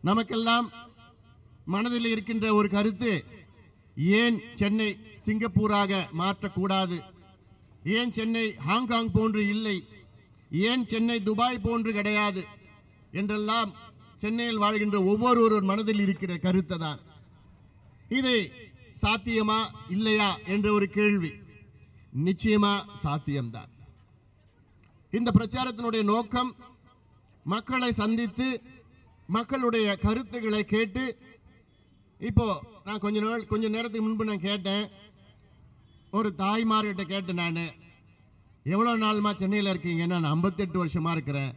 நமக்கெல்லாம் மனதில் இருக்கின்ற ஒரு கருத்து, ஏன் சென்னை சிங்கப்பூராக மாற்றக்கூடாது, ஏன் சென்னை ஹாங்காங் போன்று இல்லை, ஏன் சென்னை துபாய் போன்று கிடையாது என்றெல்லாம் சென்னையில் வாழ்கின்ற ஒவ்வொருவர் மனதில் இருக்கிற கருத்தை தான். இது சாத்தியமா இல்லையா என்ற ஒரு கேள்வி. நிச்சயமா சாத்தியம்தான். இந்த பிரச்சாரத்தினுடைய நோக்கம் மக்களை சந்தித்து மக்களுடைய கருத்துக்களை கேட்டு, இப்போ நான் கொஞ்ச நேரத்துக்கு முன்பு நான் கேட்டேன், ஒரு தாய்மார்கிட்ட கேட்டேன், நான் எவ்வளோ நாளுமா சென்னையில் இருக்கீங்க? நான் 58 வருஷமா இருக்கிறேன்.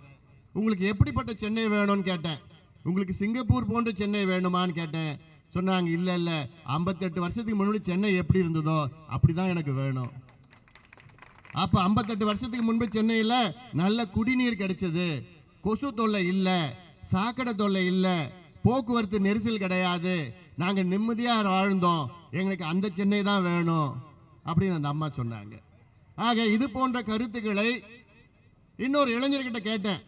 உங்களுக்கு எப்படிப்பட்ட சென்னை வேணும்னு கேட்டேன். உங்களுக்கு சிங்கப்பூர் போன்ற சென்னை வேணுமான்னு கேட்டேன். சொன்னாங்க, இல்லை இல்லை, 58 வருஷத்துக்கு முன்னாடி சென்னை எப்படி இருந்ததோ அப்படிதான் எனக்கு வேணும். அப்ப 58 வருஷத்துக்கு முன்பு சென்னையில் நல்ல குடிநீர் கிடைச்சது, கொசு தொல்லை இல்லை, சாக்கடை தொல்லை இல்லை, போக்குவரத்து நெரிசல் கிடையாது, நாங்க நிம்மதியா வாழ்ந்தோம், எங்களுக்கு அந்த சென்னை தான் வேணும் அப்படின்னு அந்த அம்மா சொன்னாங்க. ஆக இது போன்ற கருத்துக்களை இன்னொரு இளைஞர்கிட்ட கேட்டேன்,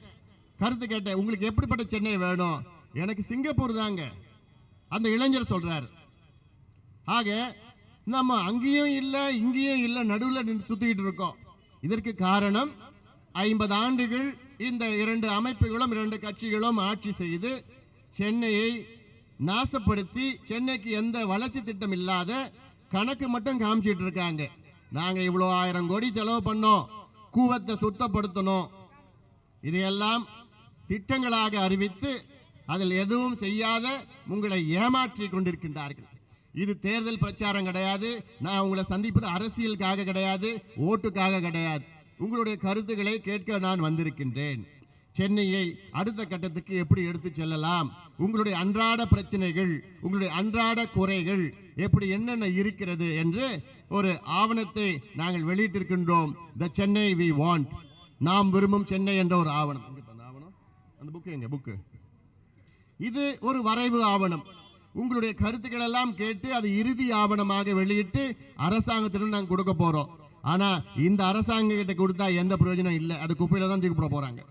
கருத்து கேட்டேன், உங்களுக்கு எப்படிப்பட்ட சென்னை வேணும்? எனக்கு சிங்கப்பூர் தாங்க அந்த இளைஞர் சொல்றாரு. ஆக நம்ம அங்கேயும் இல்லை இங்கேயும் இல்லை, நடுவில் சுத்திக்கிட்டு இருக்கோம். இதற்கு காரணம் 50 ஆண்டுகள் இந்த 2 அமைப்புகளும் 2 கட்சிகளும் ஆட்சி செய்து சென்னையை நாசப்படுத்தி, சென்னைக்கு எந்த வளர்ச்சி திட்டம் இல்லாத கணக்கு மட்டும் காமிச்சிட்டு இருக்காங்க. நாங்க இவ்வளோ 1000 கோடி செலவு பண்ணோம், கூவத்தை சுத்தப்படுத்தணும், இதையெல்லாம் திட்டங்களாக அறிவித்து அதில் எதுவும் செய்யாத உங்களை ஏமாற்றி கொண்டிருக்கின்றார்கள். இது தேர்தல் பிரச்சாரம் கிடையாது. நான் உங்களை சந்திப்பது அரசியலுக்காக கிடையாது, ஓட்டுக்காக கிடையாது. உங்களுடைய கருத்துக்களை கேட்க நான் வந்திருக்கின்றேன். சென்னையை அடுத்த கட்டத்துக்கு எப்படி எடுத்து செல்லலாம், உங்களுடைய அன்றாட பிரச்சனைகள், உங்களுடைய அன்றாட குறைகள் எப்படி என்னென்ன இருக்கிறது என்று ஒரு ஆவணத்தை நாங்கள் வெளியிட்டிருக்கின்றோம். த சென்னை வி வாண்ட், நாம் விரும்பும் சென்னை என்ற ஒரு ஆவணம். அந்த புக்கு எங்க புக்கு? இது ஒரு வரைவு ஆவணம். உங்களுடைய கருத்துக்கள் எல்லாம் கேட்டு அது இறுதி ஆவணமாக வெளியிட்டு அரசாங்கத்திடம் நாங்கள் கொடுக்க போறோம். ஆனா இந்த அரசாங்க கிட்ட கொடுத்தா எந்த பிரயோஜனம் இல்லை, அது குப்பையில தான் தூக்கி போட போறாங்க.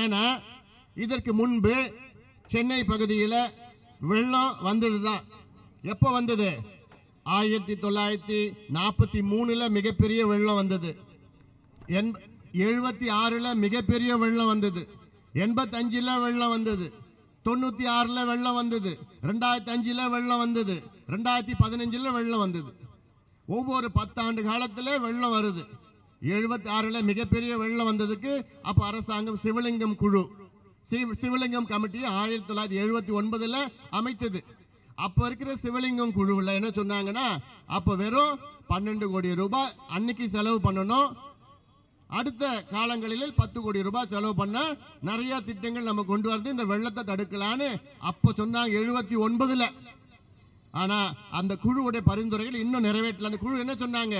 ஏன்னா இதற்கு முன்பு சென்னை பகுதியில் வெள்ளம் வந்ததுதான். எப்போ வந்தது? 1943 மிகப்பெரிய வெள்ளம் வந்தது, 76 மிகப்பெரிய வெள்ளம் வந்தது, 85 வெள்ளம் வந்தது, 96 வெள்ளம் வந்தது, 2005 வெள்ளம் வந்தது, 2015 வெள்ளம் வந்தது. ஒவ்வொரு 10 ஆண்டு காலத்தில் வெள்ளம் வருது. 76 மிகப்பெரிய வெள்ளம் வந்ததுக்கு அப்ப அரசாங்கம் சிவலிங்கம் குழு, சிவலிங்கம் கமிட்டி 1979 அமைத்தது. அப்ப இருக்கிற சிவலிங்கம் குழுவில் என்ன சொன்னாங்கன்னா, அப்ப வெறும் 12 கோடி ரூபாய் அன்னைக்கு செலவு பண்ணணும், அடுத்த காலங்களில் 10 கோடி ரூபாய் செலவு பண்ண நிறைய திட்டங்கள் நம்ம கொண்டு வந்து இந்த வெள்ளத்தை தடுக்கலான்னு அப்ப சொன்னாங்க 79. ஆனா அந்த குழுவுடைய பரிந்துரைகள் இன்னும் நிறைவேற்றல. அந்த குழு என்ன சொன்னாங்க,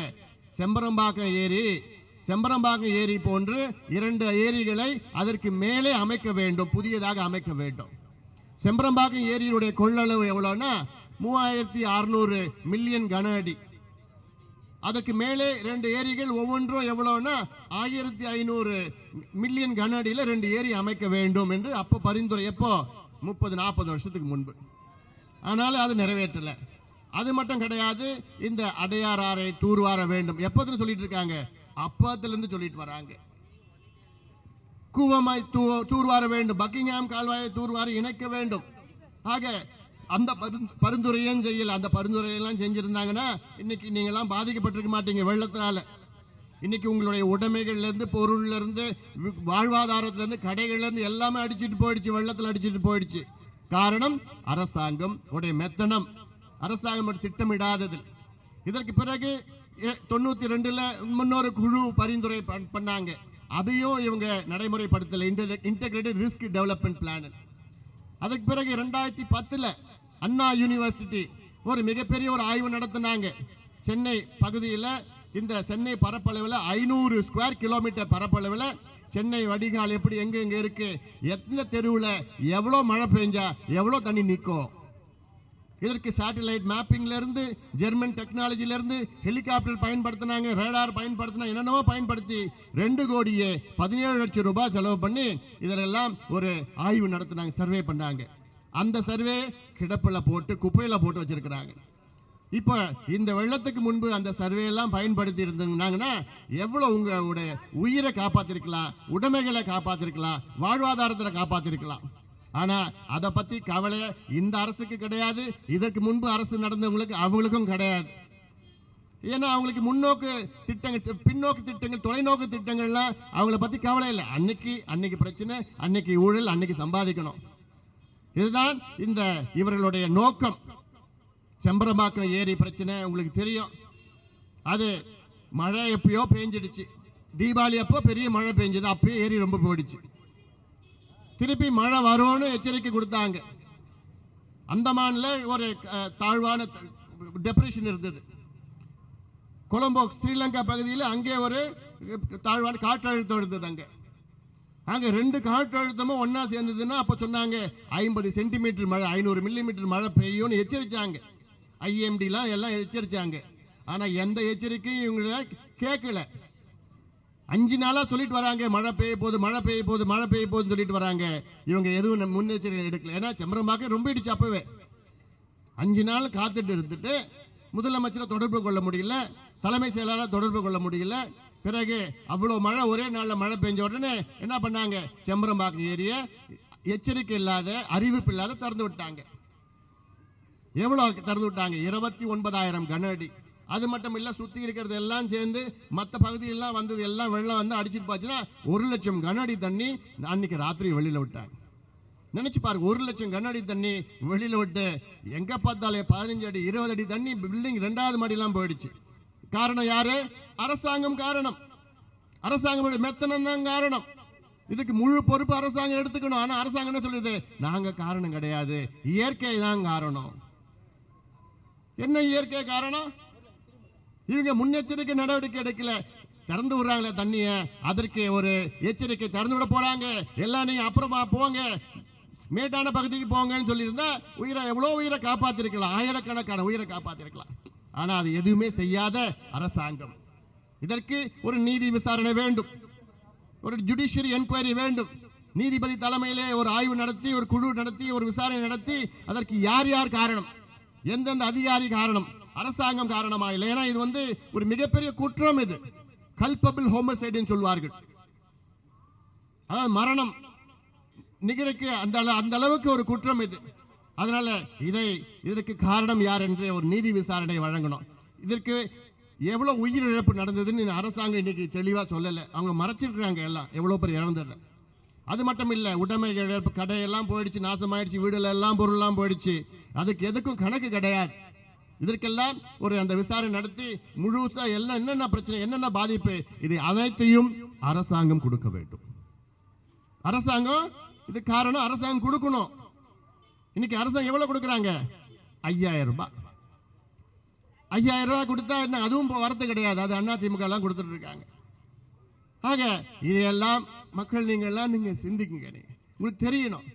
செம்பரம்பாக்கம் ஏரி போன்று 2 ஏரிகளை அதற்கு மேலே அமைக்க வேண்டும், புதியதாக அமைக்க வேண்டும். செம்பரம்பாக்கம் ஏரியுடைய கொள்ளளவு எவ்வளவுனா 3600 மில்லியன் கன அடி. அதற்கு மேலே 2 ஏரிகள் ஒவ்வொன்றும் எவ்வளவுனா 1500 மில்லியன் கன அடியில் 2 ஏரி அமைக்க வேண்டும் என்று அப்ப பரிந்துரை. எப்போ? 30-40 வருஷத்துக்கு முன்பு. ஆனாலும் அது நிறைவேற்றல. அது மட்டும் கிடையாது, இந்த அடையார் ஆறை தூர்வார வேண்டும். எப்போதுன்னு சொல்லிட்டு இருக்காங்க, அப்பத்திலிருந்து சொல்லிட்டு வராங்க. கூவமாய் தூர்வார வேண்டும், பக்கிங்ஹாம் கால்வாயை தூர்வார இணைக்க வேண்டும். ஆக அந்த பரிந்துரையும் செய்யல. அந்த பரிந்துரையெல்லாம் செஞ்சிருந்தாங்கன்னா இன்னைக்கு நீங்க எல்லாம் பாதிக்கப்பட்டிருக்க மாட்டீங்க வெள்ளத்தினால. இன்னைக்கு உங்களுடைய உடைமைகள்ல இருந்து, பொருள்ல இருந்து, வாழ்வாதாரத்துல இருந்து, கடைகள்ல இருந்து எல்லாமே அடிச்சுட்டு போயிடுச்சு, வெள்ளத்தில் அடிச்சுட்டு போயிடுச்சு. காரணம் அரசாங்கம் உடைய மெத்தனம், அரசாங்கம் திட்டமிடாதது. இதற்கு பிறகு 92 முன்னொரு குழு பரிந்துரை பண்ணாங்க, அதையும் இவங்க நடைமுறைப்படுத்தல, இன்டகிரேட்டட் ரிஸ்க் டெவலப்மெண்ட் பிளான். அதுக்கு பிறகு 2010 அண்ணா யூனிவர்சிட்டி ஒரு மிகப்பெரிய ஒரு ஆய்வு நடத்தினாங்க. சென்னை பகுதியில், இந்த சென்னை பரப்பளவில் 500 ஸ்கொயர் கிலோமீட்டர் பரப்பளவில் சென்னை வடிகால் எப்படி எங்க இருக்கு, எத்தனை தெருவில் எவ்வளோ மழை பெஞ்சா எவ்வளோ தண்ணி நிற்கும். இதற்கு சேட்டலைட் மேப்பிங்ல இருந்து ஜெர்மன் டெக்னாலஜில இருந்து ஹெலிகாப்டர் பயன்படுத்தினாங்க, ரேடார் பயன்படுத்தினாங்க, என்னென்னவோ பயன்படுத்தி 2,17,00,000 ரூபாய் செலவு பண்ணி இதெல்லாம் ஒரு ஆய்வு நடத்தினாங்க, சர்வே பண்ணாங்க. அந்த சர்வே கிடப்பில் போட்டு குப்பையில போட்டு வச்சிருக்கிறாங்க. இப்ப இந்த வெள்ளத்துக்கு முன்பு அந்த சர்வே எல்லாம் பயன்படுத்தி இருந்தாங்கன்னா எவ்வளவு உங்களுடைய உயிரை காப்பாத்திருக்கலாம், உடைமைகளை காப்பாத்திருக்கலாம், வாழ்வாதாரத்தை காப்பாத்திருக்கலாம். ஆனா அதை பத்தி கவலை இந்த அரசுக்கு கிடையாது, இதற்கு முன்பு அரசு நடந்தவங்களுக்கு அவங்களுக்கும் கிடையாது. ஏன்னா அவங்களுக்கு முன்னோக்கு திட்டங்கள், பின்னோக்கு திட்டங்கள், தொலைநோக்கு திட்டங்கள்லாம் அவங்கள பத்தி கவலை இல்லை. அன்னைக்கு பிரச்சனை, அன்னைக்கு ஊழல், அன்னைக்கு சம்பாதிக்கணும். இதுதான் இந்த இவர்களுடைய நோக்கம். செம்பரம்பாக்கம் ஏரி பிரச்சனை உங்களுக்கு தெரியும். அது மழை எப்பயோ பெஞ்சிடுச்சு, தீபாவளி அப்போ பெரிய மழை பெஞ்சது, அப்பயே ஏரி ரொம்ப போயிடுச்சு. திருப்பி மழை வரும்னு எச்சரிக்கை கொடுத்தாங்க. அந்தமான்ல ஒரு தாழ்வான டெப்ரெஷன் இருந்தது. கொலம்போ ஸ்ரீலங்கா பகுதியில் அங்கே ஒரு தாழ்வான காற்றழுத்தம் இருந்தது. அங்கே 2 காற்றழுத்தமும் ஒன்னா சேர்ந்ததுன்னா அப்ப சொன்னாங்க 50 சென்டிமீட்டர் மழை, 500 மில்லிமீட்டர் மழை பெய்யும்னு எச்சரிச்சாங்க. ஐஎம்டிலாம் எல்லாம் எச்சரிச்சாங்க. ஆனா எந்த எச்சரிக்கையும் இவங்க கேட்கல. 5 நாளா சொல்லிட்டு வராங்க மழை பெய்ய போகுது, மழை பெய்ய போகுது, மழை பெய்ய போகுதுன்னு சொல்லிட்டு வராங்க. இவங்க எதுவும் முன்னெச்சரிக்கை எடுக்கல. ஏன்னா செம்பரம்பாக்கம் ரொம்ப இடிச்சு அப்பவே 5 நாள் காத்துட்டு இருந்துட்டு முதலமைச்சரை தொடர்பு கொள்ள முடியல, தலைமை செயலாளர் தொடர்பு கொள்ள முடியல. பிறகு அவ்வளவு மழை ஒரே நாள்ல மழை பெஞ்ச உடனே என்ன பண்ணாங்க, செம்பரம்பாக்கம் ஏரிய எச்சரிக்கை இல்லாத, அறிவிப்பு இல்லாத திறந்து விட்டாங்க. எவ்வளவு திறந்து விட்டாங்க? 29,000 கன அடி. அது மட்டும் இல்ல, சுத்தி இருக்கிறது எல்லாம் சேர்ந்து மற்ற பகுதியெல்லாம் வந்தது எல்லாம் வெள்ளம் வந்து அடிச்சுட்டு போச்சுன்னா 1,00,000 கன அடி தண்ணி அன்னைக்கு ராத்திரி வெளியில விட்டாங்க. நினைச்சு பாருங்க, 1,00,000 கன அடி தண்ணி வெளியில விட்டு எங்க பார்த்தாலே 15 அடி 20 அடி தண்ணி பில்டிங் 2வது மாடியெல்லாம் போயிடுச்சு. காரணம் யாரு? அரசாங்கம் காரணம். அரசாங்கம் மெத்தனம் தான் காரணம். இதுக்கு முழு பொறுப்பு அரசாங்கம் எடுத்துக்கணும். ஆனா அரசாங்கம் என்ன சொல்லுது? நாங்க காரணம் கிடையாது, இயற்கை தான் காரணம். என்ன இயற்கை காரணம்? இவங்க முன்னெச்சரிக்கை நடவடிக்கை எடுக்கல. திறந்து விடுறாங்களே தண்ணிய, அதற்கு ஒரு எச்சரிக்கை திறந்து விட போறாங்க, எல்லாம் நீங்க அப்புறமா போங்க, மேட்டான பகுதிக்கு போங்கன்னு சொல்லியிருந்தா எவ்வளவு உயிரை காப்பாத்திருக்கலாம், ஆயிரக்கணக்கான உயிரை காப்பாத்திருக்கலாம். ஆனா அது எதுவுமே செய்யாத அரசாங்கம். இதற்கு ஒரு நீதி விசாரணை வேண்டும், ஒரு ஜுடிஷியரி என்கொயரி வேண்டும். நீதிபதி தலைமையிலே ஒரு ஆய்வு நடத்தி, ஒரு குழு நடத்தி, ஒரு விசாரணை நடத்தி அதற்கு யார் யார் காரணம், எந்தெந்த அதிகாரி காரணம், அரசாங்கம் காரணமா இல்லை. ஏன்னா இது வந்து ஒரு மிகப்பெரிய குற்றம். இது கல்பபிள் ஹோமசைடுன்னு சொல்வார்கள். அதாவது மரணம் நிகழ்க்கு அந்த அளவுக்கு ஒரு குற்றம் இது. அதனால இதற்கு காரணம் யார் என்று ஒரு நீதி விசாரணை வழங்கணும். இதற்கு எவ்வளவு உயிரிழப்பு நடந்ததுன்னு அரசாங்கம் இன்னைக்கு தெளிவா சொல்லல. அவங்க மறைச்சிருக்காங்க எல்லாம் எவ்வளவு பேர் இழந்தது. அது மட்டும் இல்ல, உடைமை இழப்பு, கடையெல்லாம் போயிடுச்சு, நாசமாயிடுச்சு, வீடுல எல்லாம் பொருள்லாம் போயிடுச்சு. அதுக்கு எதுக்கும் கணக்கு கிடையாது. இதற்கெல்லாம் ஒரு அந்த விசாரணை நடத்தி முழுசா எல்லாம் என்னென்ன பிரச்சனை, என்னென்ன பாதிப்பு, இது அனைத்தையும் அரசாங்கம் கொடுக்க வேண்டும். அரசாங்கம் இது காரணம், அரசாங்கம் கொடுக்கணும். இன்னைக்கு அரசாங்கம் எவ்வளவு கொடுக்குறாங்க? 5,000 ரூபாய். 5,000 ரூபாய் கொடுத்தா என்ன, அதுவும் வரது கிடையாது. அது அதிமுக எல்லாம் கொடுத்துட்டு இருக்காங்க. ஆக இதையெல்லாம் மக்கள் நீங்க சிந்திக்குங்க, உங்களுக்கு தெரியணும்.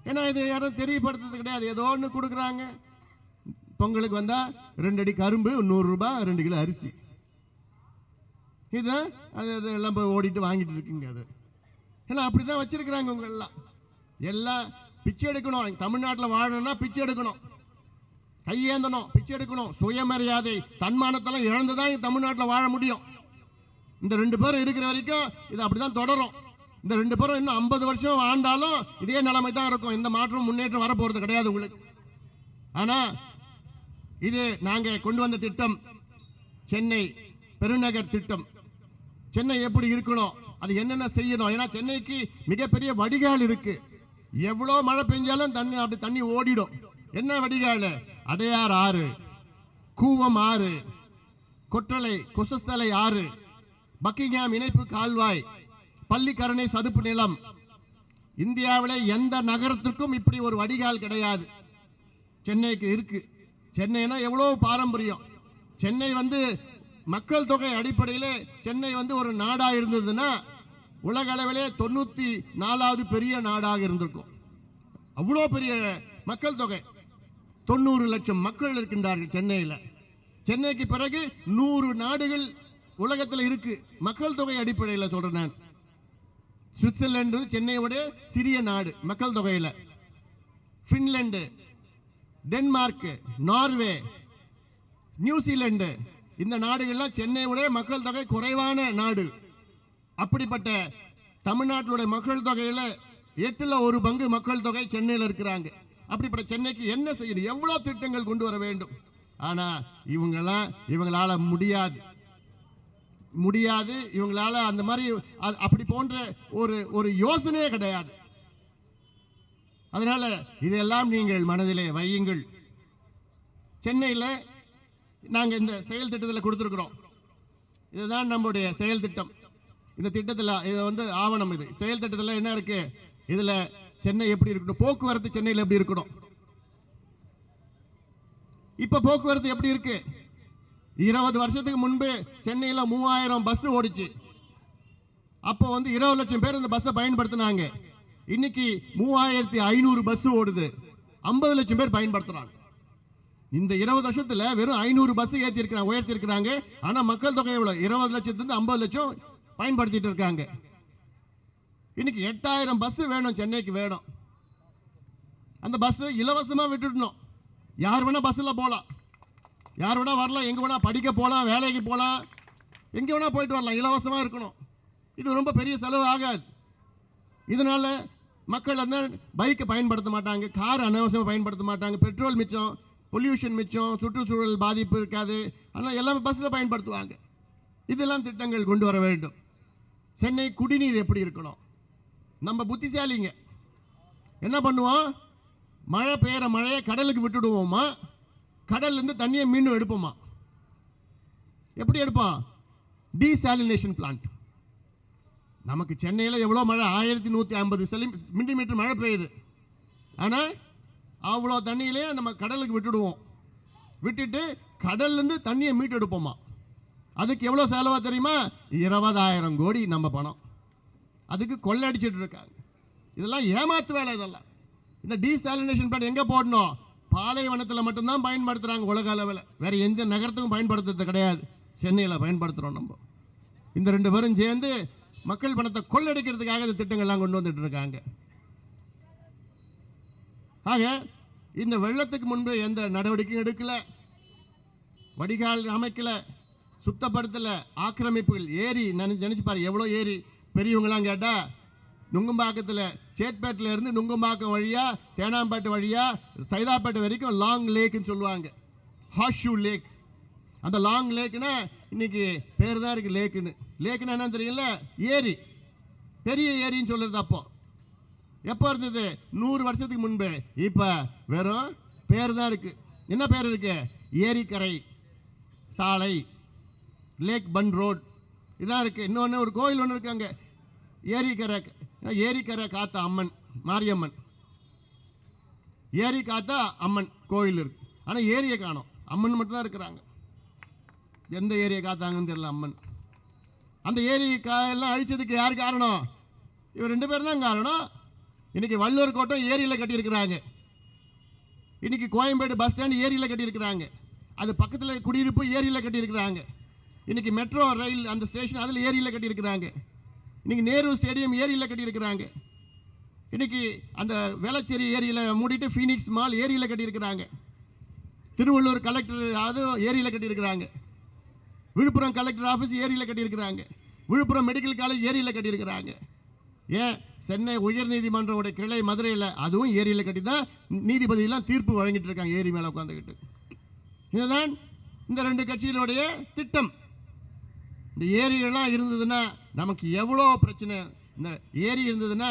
ஏன்னா இது யாரும் தெரியப்படுத்துறது கிடையாது. ஏதோ ஒன்று கொடுக்குறாங்க. பொங்கலுக்கு வந்தா 2 அடி கரும்பு, 100 ரூபாய், 2 கிலோ அரிசி. இதுதான் அது எல்லாம் போய் ஓடிட்டு வாங்கிட்டு இருக்குங்க. அது எல்லாம் அப்படிதான் வச்சிருக்கிறாங்க. உங்க எல்லாம் பிச்சை எடுக்கணும். தமிழ்நாட்டில் வாழணும்னா பிச்சை எடுக்கணும், கையேந்தணும், பிச்சை எடுக்கணும். சுயமரியாதை, தன்மானத்தெல்லாம் இழந்துதான் தமிழ்நாட்டில் வாழ முடியும். இந்த 2 பேரும் இருக்கிற வரைக்கும் இது அப்படிதான் தொடரும். இந்த 2 பேரும் இன்னும் 50 வருஷம் ஆண்டாலும் இதே நிலைமை தான் இருக்கும். எந்த மாற்றம் முன்னேற்றம் வரப்போறது கிடையாது உங்களுக்கு. ஆனா இது நாங்க கொண்டு வந்த திட்டம் சென்னை பெருநகர் திட்டம். சென்னை எப்படி இருக்கணும், அது என்னென்ன செய்யணும். ஏன்னா சென்னைக்கு மிகப்பெரிய வடிகால் இருக்கு. எவ்வளவு மழை பெஞ்சாலும் தண்ணி ஓடிடும். என்ன வடிகால்? அடையார் ஆறு, கூவம் ஆறு, கொற்றலை கொசஸ்தலை ஆறு, பக்கிங்ஹாம் இணைப்பு கால்வாய், பள்ளிக்கரணை சதுப்பு நிலம். இந்தியாவிலே எந்த நகரத்திற்கும் இப்படி ஒரு வடிகால் கிடையாது. சென்னைக்கு இருக்கு. சென்னைனா எவ்வளவு பாரம்பரியம். சென்னை வந்து மக்கள் தொகை அடிப்படையில் சென்னை வந்து ஒரு நாடா இருந்ததுன்னா உலக அளவிலே 94வது பெரிய நாடாக இருந்திருக்கும். அவ்வளோ பெரிய மக்கள் தொகை. 90 லட்சம் மக்கள் இருக்கின்றார்கள் சென்னையில். சென்னைக்கு பிறகு 100 நாடுகள் உலகத்தில் இருக்கு. மக்கள் தொகை அடிப்படையில் சொல்றேன் நான். சுவிட்சர்லாந்து சென்னையோட சிறிய நாடு மக்கள் தொகையில். பின்லாந்து, டென்மார்க், நார்வே, நியூசிலாந்து இந்த நாடுகள்லாம் சென்னையோட மக்கள் தொகை குறைவான நாடு. அப்படிப்பட்ட தமிழ்நாட்டிலுடைய மக்கள் தொகையில 8ல் 1 பங்கு மக்கள் தொகை சென்னையில் இருக்கிறாங்க. அப்படிப்பட்ட சென்னைக்கு என்ன செய்யணும்? எவ்வளவு திட்டங்கள் கொண்டு வர வேண்டும். ஆனா இவங்களால முடியாது. இவங்களால அந்த மாதிரி அப்படி போன்ற ஒரு யோசனையே கிடையாது. அதனால இதெல்லாம் நீங்கள் மனதிலே வையுங்கள். சென்னையில் நாங்க இந்த செயல் திட்டத்தில் கொடுத்திருக்கிறோம். இதுதான் நம்முடைய செயல் திட்டம். இந்த திட்டத்தில் இது ஆவணம். இது செயல் திட்டத்தில் என்ன இருக்கு? இதுல சென்னை எப்படி இருக்கணும், போக்குவரத்து சென்னையில் எப்படி இருக்கணும். இப்ப போக்குவரத்து எப்படி இருக்கு? 20 வருஷத்துக்கு முன்பு சென்னையில் 3000 பஸ் ஓடிச்சு. அப்போ 20 லட்சம் பேர் இந்த பஸ்ஸை பயன்படுத்தினாங்க. இன்னைக்கு 3500 பஸ் ஓடுது. 50 லட்சம் பேர் பயன்படுத்துறாங்க. இந்த 20 வருஷத்துல வெறும் 500 பஸ் உயர்த்தி இருக்கிறாங்க. ஆனா மக்கள் தொகை எவ்வளவு? 20 லட்சத்துக்கு 50 லட்சம் பயன்படுத்திட்டு இருக்காங்க. இன்னைக்கு 8000 பஸ் வேணும், சென்னைக்கு வேணும். அந்த பஸ் இலவசமா விட்டுடணும். யார் வேணா பஸ்ல போலாம், யார் வேணா வரலாம், எங்க வேணா படிக்க போலாம், வேலைக்கு போலாம், எங்க வேணா போயிட்டு வரலாம். இலவசமா இருக்கணும். இது ரொம்ப பெரிய செலவு ஆகாது. இதனால மக்கள் பைக்கை பயன்படுத்த மாட்டாங்க, கார் அனாவசியமாக பயன்படுத்த மாட்டாங்க. பெட்ரோல் மிச்சம், பொல்யூஷன் மிச்சம், சுற்றுச்சூழல் பாதிப்பு இருக்காது. ஆனால் எல்லாமே பஸ்ஸில் பயன்படுத்துவாங்க. இதெல்லாம் திட்டங்கள் கொண்டு வர வேண்டும். சென்னை குடிநீர் எப்படி இருக்கணும்? நம்ம புத்திசாலிங்க என்ன பண்ணுவோம்? மழை பெய்யற மழையை கடலுக்கு விட்டுடுவோமா? கடல்ல இருந்து தண்ணியை மீண்டும் எடுப்போமா? எப்படி எடுப்போம்? Desalination plant. நமக்கு சென்னையில் எவ்வளோ மழை? 1150 மில்லிமீட்டர் மழை பெய்யுது. ஆனால் அவ்வளோ தண்ணியிலே நம்ம கடலுக்கு விட்டுடுவோம். விட்டுட்டு கடல்லேருந்து தண்ணியை மீட்டு எடுப்போமா? அதுக்கு எவ்வளோ செலவா தெரியுமா? 20,000 கோடி நம்ம பணம். அதுக்கு கொள்ளடிச்சிட்டு இருக்காங்க. இதெல்லாம் ஏமாத்து வேலை. இதெல்லாம் இந்த டீசாலினேஷன் பிளான்ட் எங்கே போடணும்? பாலைவனத்தில் மட்டும்தான் பயன்படுத்துகிறாங்க உலக அளவில். வேற எந்த நகரத்துக்கும் பயன்படுத்துறது கிடையாது. சென்னையில் பயன்படுத்துகிறோம் நம்ம. இந்த 2 பேரும் சேர்ந்து மக்கள் பணத்தை கொள்ளடிக்கிறதுக்காக இந்த திட்டங்கள்லாம் கொண்டு வந்துட்டு இருக்காங்க. ஆக இந்த வெள்ளத்துக்கு முன்பு எந்த நடவடிக்கையும் எடுக்கல, வடிகால் அமைக்கல, சுத்தப்படுத்தல, ஆக்கிரமிப்புகள், ஏரி நினைச்சு பாரு எவ்வளோ ஏரி. பெரியவங்களாம் கேட்டா நுங்கம்பாக்கத்தில் சேட்பேட்டில் இருந்து நுங்கம்பாக்கம் வழியா தேனாம்பேட்டை வழியா சைதாப்பேட்டை வரைக்கும் லாங் லேக்னு சொல்லுவாங்க. ஹார்ஷூ லேக். அந்த லாங் லேக்னா இன்னைக்கு பேர் தான் இருக்கு லேக்குன்னு. லேக்குன்னா என்ன தெரியல? ஏரி, பெரிய ஏரின்னு சொல்றது. அப்போ எப்போ இருந்தது? 100 வருஷத்துக்கு முன்பு. இப்ப வெறும் பேர் தான் இருக்கு. என்ன பேர் இருக்கு? ஏரிக்கரை சாலை, லேக் பன் ரோட் இதான் இருக்கு. இன்னொன்று ஒரு கோயில் ஒன்று இருக்கு அங்கே, ஏரிக்கரை காத்தா அம்மன், மாரியம்மன். ஏரி காத்தா அம்மன் கோயில் இருக்கு. ஆனால் ஏரியை காணோம், அம்மன் மட்டும் தான் இருக்கிறாங்க. எந்த ஏரியை காத்தாங்கன்னு தெரியல அம்மன். அந்த ஏரி எல்லாம் அழிச்சதுக்கு யார் காரணம்? இவர் 2 பேரும் தான் காரணம். இன்னைக்கு வள்ளுவர் கோட்டம் ஏரியில் கட்டியிருக்கிறாங்க. இன்னைக்கு கோயம்பேடு பஸ் ஸ்டாண்ட் ஏரியில் கட்டியிருக்கிறாங்க. அது பக்கத்தில் குடியிருப்பு ஏரியில் கட்டியிருக்கிறாங்க. இன்னைக்கு மெட்ரோ ரயில் அந்த ஸ்டேஷன் அதில் ஏரியில் கட்டியிருக்கிறாங்க. இன்னைக்கு நேரு ஸ்டேடியம் ஏரியில் கட்டியிருக்கிறாங்க. இன்னைக்கு அந்த வேளச்சேரி ஏரியில் மூடிட்டு ஃபீனிக்ஸ் மால் ஏரியில் கட்டியிருக்கிறாங்க. திருவள்ளூர் கலெக்டர் அது ஏரியில் கட்டியிருக்கிறாங்க. விழுப்புரம் கலெக்டர் ஆஃபீஸ் ஏரியில் கட்டியிருக்கிறாங்க. விழுப்புரம் மெடிக்கல் காலேஜ் ஏரியில் கட்டியிருக்கிறாங்க. ஏன் சென்னை உயர்நீதிமன்றோட கிளை மதுரையில் அதுவும் ஏரியில் கட்டி தான் நீதிபதியெல்லாம் தீர்ப்பு வழங்கிட்டு இருக்காங்க ஏரி மேலே உட்காந்துக்கிட்டு. இதுதான் இந்த 2 கட்சிகளுடைய திட்டம். இந்த ஏரிகள்லாம் இருந்ததுன்னா நமக்கு எவ்வளோ பிரச்சனை. இந்த ஏரி இருந்ததுன்னா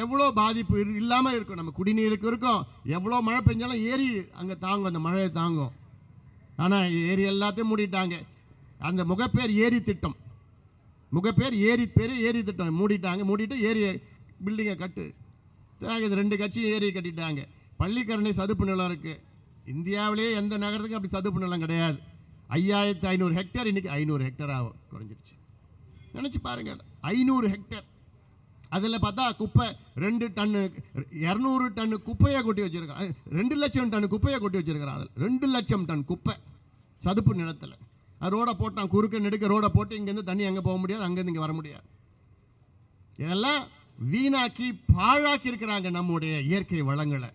எவ்வளோ பாதிப்பு இல்லாமல் இருக்கும். நம்ம குடிநீருக்கு இருக்கும். எவ்வளோ மழை பெஞ்சாலும் ஏரி அங்கே தாங்கும், அந்த மழையை தாங்கும். ஆனால் ஏரி எல்லாத்தையும் மூடிட்டாங்க. அந்த முகப்பேர் ஏரி திட்டம், முகப்பேர் ஏரி திட்டம் மூடிட்டாங்க. மூடிட்டு ஏரி பில்டிங்கை கட்டு. இந்த 2 கட்சியும் ஏரி கட்டிட்டாங்க. பள்ளிக்கரணை சதுப்பு நிலம் இருக்கு. இந்தியாவிலேயே எந்த நகரத்துக்கும் அப்படி சதுப்பு நிலம் கிடையாது. 5500 ஹெக்டேர் இன்னைக்கு 500 ஹெக்டர் ஆகும், குறைஞ்சிருச்சு. நினைச்சு பாருங்க, 500 ஹெக்டேர். அதில் பார்த்தா குப்பை 2 டன்னு 200 டன்னு குப்பையை கொட்டி வச்சிருக்கான். 2 லட்சம் டன் குப்பையை கொட்டி வச்சிருக்கிறான். அதில் 2 லட்சம் டன் குப்பை சதுப்பு நிலத்தில். ரோடை போட்டான், குறுக்க நெடுக்க ரோடை போட்டு இங்கேருந்து தண்ணி அங்கே போக முடியாது, அங்கேருந்து இங்கே வர முடியாது. இதெல்லாம் வீணாக்கி பாழாக்கி இருக்கிறாங்க நம்முடைய இயற்கை வளங்களை.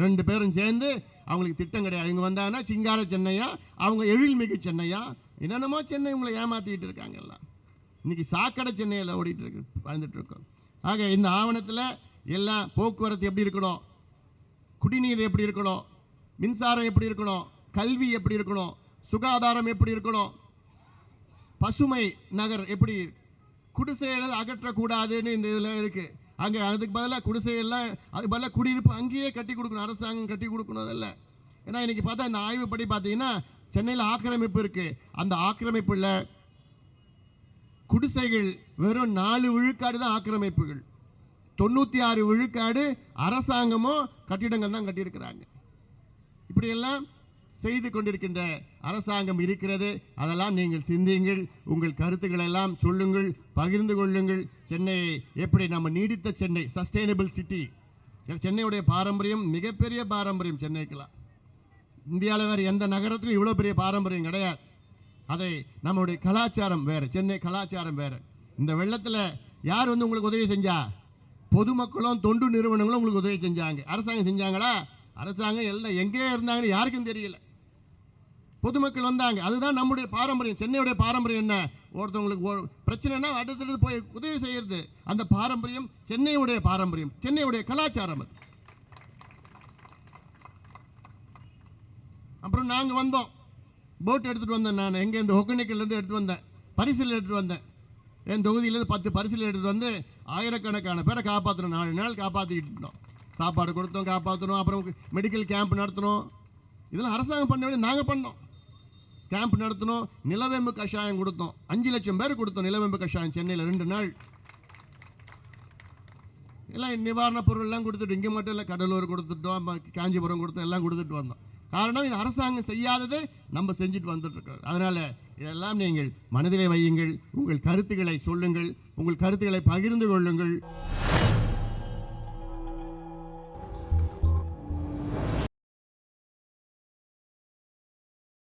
2 பேரும் சேர்ந்து அவங்களுக்கு திட்டம் கிடையாது. இங்கே வந்தாங்கன்னா சிங்கார சென்னையா, அவங்க எழில்மிகு சென்னையா, என்னென்னமோ சென்னை உங்களை ஏமாற்றிக்கிட்டு இருக்காங்க. எல்லாம் இன்னைக்கு சாக்கடை சென்னையில் ஓடிட்டு இருக்கு, வாழ்ந்துட்டு இருக்கோம். ஆக இந்த ஆவணத்தில் எல்லாம் போக்குவரத்து எப்படி இருக்கணும், குடிநீர் எப்படி இருக்கணும், மின்சாரம் எப்படி இருக்கணும், கல்வி எப்படி இருக்கணும், சுகாதாரம் எப்படி இருக்கணும், பசுமை நகர் எப்படி, குடிசைகள் அகற்றக்கூடாதுன்னு இந்த இதில் இருக்கு. அங்கே அதுக்கு பதிலாக குடிசைகள்லாம் அதுக்கு பதிலாக குடியிருப்பு அங்கேயே கட்டி கொடுக்கணும், அரசாங்கம் கட்டி கொடுக்கணும். அதில்லை. ஏன்னா இன்னைக்கு பார்த்தா இந்த ஆய்வுப்படி பார்த்தீங்கன்னா சென்னையில் ஆக்கிரமிப்பு இருக்கு. அந்த ஆக்கிரமிப்புள்ள குடிசைகள் வெறும் 4 விழுக்காடு தான் ஆக்கிரமிப்புகள். 96 விழுக்காடு அரசாங்கமோ கட்டிடங்கள் தான் கட்டியிருக்கிறாங்க. இப்படியெல்லாம் செய்து கொண்டிருக்கின்ற அரசாங்கம் இருக்கிறது. அதெல்லாம் நீங்கள் சிந்தியுங்கள், உங்கள் கருத்துக்களை எல்லாம் சொல்லுங்கள், பகிர்ந்து கொள்ளுங்கள். சென்னையை எப்படி நம்ம நீடித்த சென்னை, சஸ்டைனபிள் சிட்டி, சென்னையுடைய பாரம்பரியம் மிகப்பெரிய பாரம்பரியம். சென்னைக்கெல்லாம் இந்தியாவில் வேறு எந்த நகரத்துக்கும் இவ்வளோ பெரிய பாரம்பரியம் கிடையாது. அதை நம்முடைய கலாச்சாரம் வேறு, சென்னை கலாச்சாரம் வேறு. இந்த வெள்ளத்தில் யார் வந்து உங்களுக்கு உதவி செஞ்சா? பொதுமக்களும் தொண்டு நிறுவனங்களும் உங்களுக்கு உதவி செஞ்சாங்க. அரசாங்கம் செஞ்சாங்களா? அரசாங்கம் எல்லாம் எங்கே இருந்தாங்கன்னு யாருக்கும் தெரியல. பொதுமக்கள் வந்தாங்க. அதுதான் நம்முடைய பாரம்பரியம். சென்னையுடைய பாரம்பரியம் என்ன? ஒருத்தவங்களுக்கு பிரச்சனைனா அடுத்தடுத்து போய் உதவி செய்யறது. அந்த பாரம்பரியம் சென்னையுடைய பாரம்பரியம், சென்னையுடைய கலாச்சாரம் அது. அப்புறம் நாங்கள் வந்தோம், போட் எடுத்துகிட்டு வந்தேன். நான் எங்கே இந்த ஒகேனக்கல்லேருந்து எடுத்துகிட்டு வந்தேன், பரிசில் எடுத்துகிட்டு வந்தேன். என் தொகுதியிலேருந்து 10 பரிசில் எடுத்துகிட்டு வந்து ஆயிரக்கணக்கான பேரை காப்பாற்றணும். 4 நாள் காப்பாற்றிக்கிட்டு இருந்தோம். சாப்பாடு கொடுத்தோம், காப்பாற்றணும். அப்புறம் மெடிக்கல் கேம்ப் நடத்தணும். இதெல்லாம் அரசாங்கம் பண்ண வேண்டிய நாங்கள் பண்ணோம். கேம்ப் நடத்தணும், நிலவேம்பு கஷாயம் கொடுத்தோம். 5 லட்சம் பேர் கொடுத்தோம் நிலவேம்பு கஷாயம் சென்னையில் 2 நாள். எல்லாம் நிவாரணப் பொருள்லாம் கொடுத்துட்டு, இங்கே மட்டும் இல்லை, கடலூர் கொடுத்துட்டோம், காஞ்சிபுரம் கொடுத்தோம், எல்லாம் கொடுத்துட்டு வந்தோம். காரணம் இது அரசாங்கம் செய்யாததை நம்ம செஞ்சுட்டு வந்துட்டு இருக்கோம். அதனால இதெல்லாம் நீங்கள் மனதிலே வையுங்கள், உங்கள் கருத்துக்களை சொல்லுங்கள், உங்கள் கருத்துக்களை பகிர்ந்து கொள்ளுங்கள்.